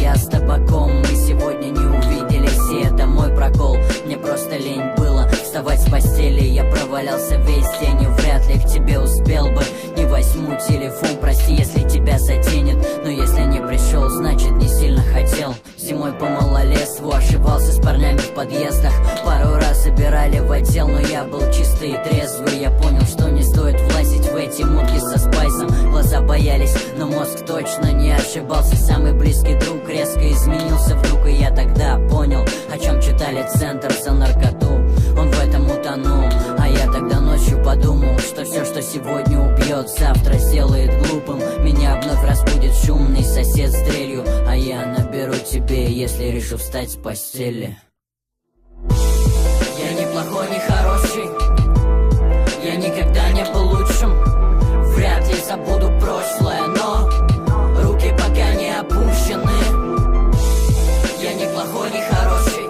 я с табаком. Мы сегодня не увиделись, и это мой прокол. Мне просто лень было вставать с постели. Я провалялся весь день и вряд ли к тебе успел бы. Не возьму телефон, прости, если тебя заденет. Но если не пришел, значит не сильно хотел. Зимой по малолетству ошибался с парнями в подъездах. Пару раз забирали в отдел, но я был чистый и трезвый. Я понял, что не стоит влазить в эти мутки со спайсом. Глаза боялись, но мозг точно не ошибался. Самый близкий друг резко изменился вдруг, и я тогда понял, о чем читали центр за наркоту. Он в этом утонул, а я тогда ночью подумал, что все, что сегодня убьет, завтра сделает глупым. Меня вновь разбудит шумный сосед с дрелью, а я наберу тебе, если решу встать с постели. Я не плохой, не хороший, я никогда не был лучшим. Вряд ли забуду прошлое, но руки пока не опущены. Я не плохой, не хороший,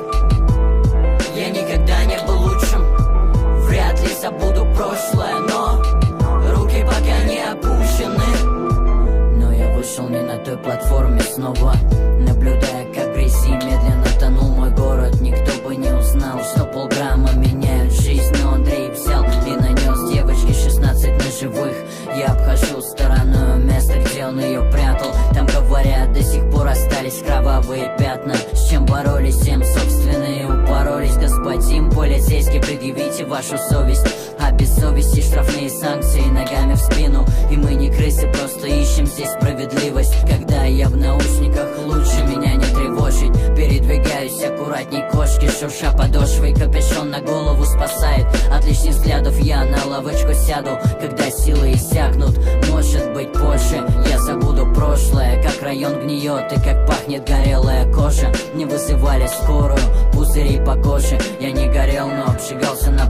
я никогда не был лучшим. Вряд ли забуду прошлое, но руки пока не опущены. Но я вышел не на той платформе снова, наблюдая, как в грязи медленно тонул мой город. Никто бы не узнал, что полграмма меняют жизнь. Но Андрей взял и нанес девочке 16 ножевых. Я обхожу стороной место, где он ее прятал. Там, говорят, до сих пор остались кровавые пятна. С чем боролись, тем собственные упоролись. Господин полицейский, предъявите вашу совесть. А без совести штрафные санкции ногами в спину. И мы не крысы, просто ищем здесь справедливость. Когда я в наушниках, лучше меня не тревожить. Передвигаюсь аккуратней кошки, шурша подошвой. Капюшон на голову спасает от лишних взглядов. Я на лавочку сяду, когда силы иссякнут. Может быть позже я забуду прошлое, как район гниет и как пахнет горелая кожа. Не вызывали скорую, пузыри по коже. Я не горел, но обжигался на